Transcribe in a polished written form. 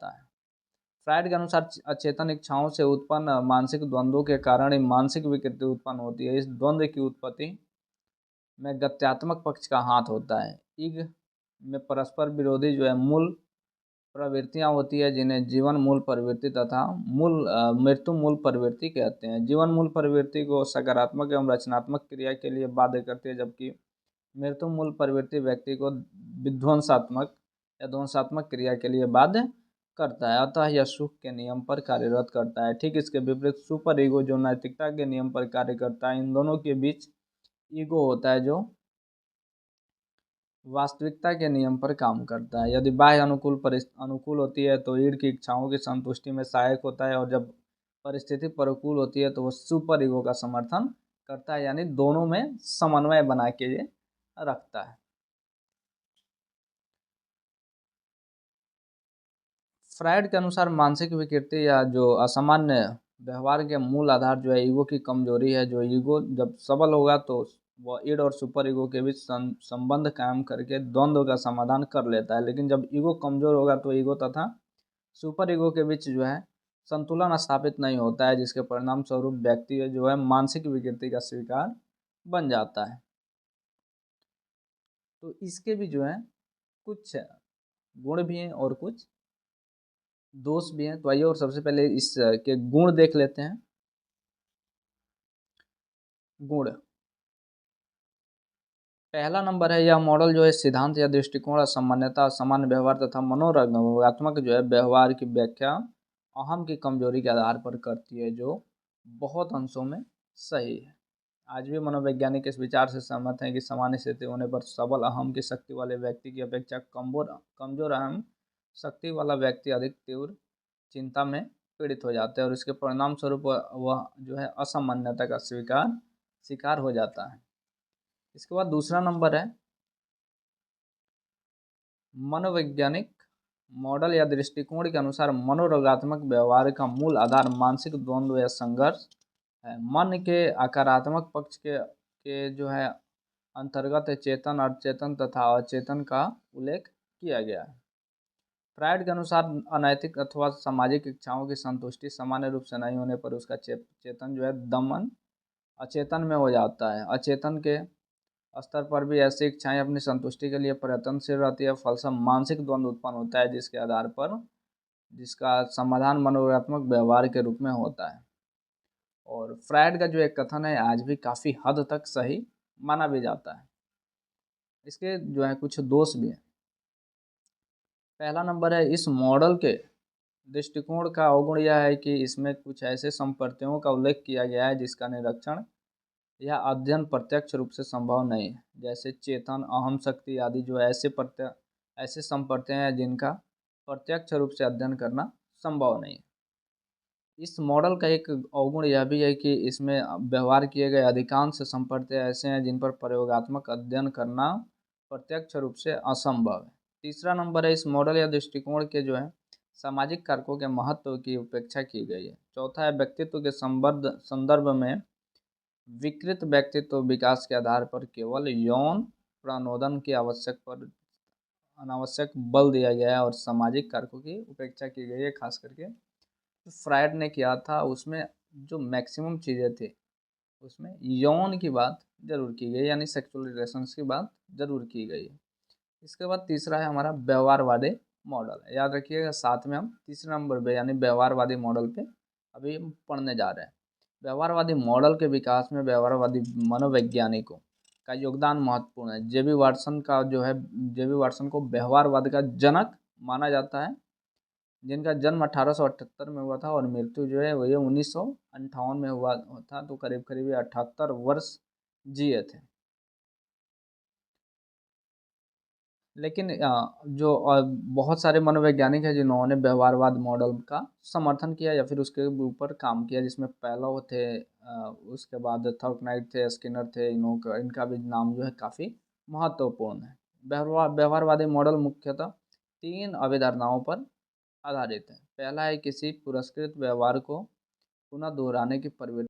है। फ्राइड के अनुसार अचेतन इच्छाओं से उत्पन्न मानसिक द्वंद्वों के कारण ही मानसिक विकृति उत्पन्न होती है। इस द्वंद्व की उत्पत्ति में गत्यात्मक पक्ष का हाथ होता है। इग में परस्पर विरोधी जो है मूल प्रवृत्तियां होती है, जिन्हें जीवन मूल प्रवृत्ति तथा मृत्यु मूल प्रवृत्ति कहते हैं। जीवन मूल प्रवृत्ति को सकारात्मक एवं रचनात्मक क्रिया के लिए बाध्य करती है, जबकि मृत्यु मूल प्रवृत्ति व्यक्ति को विध्वंसात्मक या ध्वंसात्मक क्रिया के लिए बाध्य करता है, अतः यह सुख के नियम पर कार्यरत करता है। ठीक इसके विपरीत सुपर ईगो जो नैतिकता के नियम पर कार्य करता है। इन दोनों के बीच ईगो होता है जो वास्तविकता के नियम पर काम करता है। यदि बाह्य अनुकूल होती है तो ईड की इच्छाओं की संतुष्टि में सहायक होता है, और जब परिस्थिति प्रतिकूल होती है तो वो सुपर ईगो का समर्थन करता है, यानी दोनों में समन्वय बना के ये रखता है। फ्राइड के अनुसार मानसिक विकृति या जो असामान्य व्यवहार के मूल आधार जो है ईगो की कमजोरी है। जो ईगो जब सबल होगा तो वह ईड और सुपर ईगो के बीच संबंध कायम करके द्वंद्व का समाधान कर लेता है, लेकिन जब ईगो कमजोर होगा तो ईगो तथा सुपर ईगो के बीच जो है संतुलन स्थापित नहीं होता है, जिसके परिणाम स्वरूप व्यक्ति जो है मानसिक विकृति का शिकार बन जाता है। तो इसके भी जो है कुछ गुण भी हैं और कुछ दोष भी हैं। तो आइए और सबसे पहले इसके गुण देख लेते हैं। गुण पहला नंबर है, यह मॉडल जो है सिद्धांत या दृष्टिकोण, सामान्यता, सामान्य व्यवहार तथा मनोरंगात्मक जो है व्यवहार की व्याख्या अहम की कमजोरी के आधार पर करती है, जो बहुत अंशों में सही है। आज भी मनोवैज्ञानिक इस विचार से सहमत हैं कि सामान्य स्थिति होने पर सबल अहम की शक्ति वाले व्यक्ति की अपेक्षा कमजोर अहम शक्ति वाला व्यक्ति अधिक तीव्र चिंता में पीड़ित हो जाता है, और इसके परिणाम स्वरूप वह जो है असामान्यता का शिकार हो जाता है। इसके बाद दूसरा नंबर है, मनोवैज्ञानिक मॉडल या दृष्टिकोण के अनुसार मनोरोगात्मक व्यवहार का मूल आधार मानसिक द्वंद्व या संघर्ष है। मन के आकारात्मक पक्ष के जो है अंतर्गत चेतन, अचेतन तथा अचेतन का उल्लेख किया गया है। फ्राइड के अनुसार अनैतिक अथवा सामाजिक इच्छाओं की संतुष्टि सामान्य रूप से नहीं होने पर उसका चेतन जो है दमन अचेतन में हो जाता है। अचेतन के स्तर पर भी ऐसी इच्छाएं अपनी संतुष्टि के लिए प्रयत्नशील रहती है, फलस्वरूप मानसिक द्वंद्व उत्पन्न होता है, जिसके आधार पर जिसका समाधान मनोरंगात्मक व्यवहार के रूप में होता है। और फ्राइड का जो एक कथन है आज भी काफ़ी हद तक सही माना भी जाता है। इसके जो है कुछ दोष भी हैं। पहला नंबर है, इस मॉडल के दृष्टिकोण का अवगुण यह है कि इसमें कुछ ऐसे संपत्तियों का उल्लेख किया गया है जिसका निरीक्षण यह अध्ययन प्रत्यक्ष रूप से संभव नहीं है, जैसे चेतन, अहम शक्ति आदि, जो ऐसे संपत्तियां हैं जिनका प्रत्यक्ष रूप से अध्ययन करना संभव नहीं है। इस मॉडल का एक अवगुण यह भी है कि इसमें व्यवहार किए गए अधिकांश संपत्तियां ऐसे हैं जिन पर प्रयोगात्मक अध्ययन करना प्रत्यक्ष रूप से असंभव है। तीसरा नंबर है, इस मॉडल या दृष्टिकोण के जो है सामाजिक कारकों के महत्व की उपेक्षा की गई है। चौथा है, व्यक्तित्व के संदर्भ में विकृत व्यक्तित्व विकास के आधार पर केवल यौन प्रणोदन की अनावश्यक बल दिया गया है और सामाजिक कारकों की उपेक्षा की गई है। खास करके जो फ्राइड ने किया था उसमें जो मैक्सिमम चीज़ें थी उसमें यौन की बात जरूर की गई, यानी सेक्सुअल रिलेशंस की बात जरूर की गई है। इसके बाद तीसरा है हमारा व्यवहारवादी मॉडल। याद रखिएगा, साथ में हम तीसरे नंबर पे यानी व्यवहारवादी मॉडल पे अभी हम पढ़ने जा रहे हैं। व्यवहारवादी मॉडल के विकास में व्यवहारवादी मनोवैज्ञानिकों का योगदान महत्वपूर्ण है। जेबी वाटसन को व्यवहारवाद का जनक माना जाता है, जिनका जन्म 1878 में हुआ था और मृत्यु जो है वही 1958 में हुआ था, तो करीब करीब 78 वर्ष जिए थे। लेकिन जो बहुत सारे मनोवैज्ञानिक हैं जिन्होंने व्यवहारवाद मॉडल का समर्थन किया या फिर उसके ऊपर काम किया, जिसमें पेलो थे, उसके बाद थॉर्कनाइट थे, स्किनर थे, इनका भी नाम जो है काफ़ी महत्वपूर्ण है। व्यवहारवादी मॉडल मुख्यतः 3 अवधारणाओं पर आधारित है। पहला है, किसी पुरस्कृत व्यवहार को पुनः दोहराने की प्रवृत्ति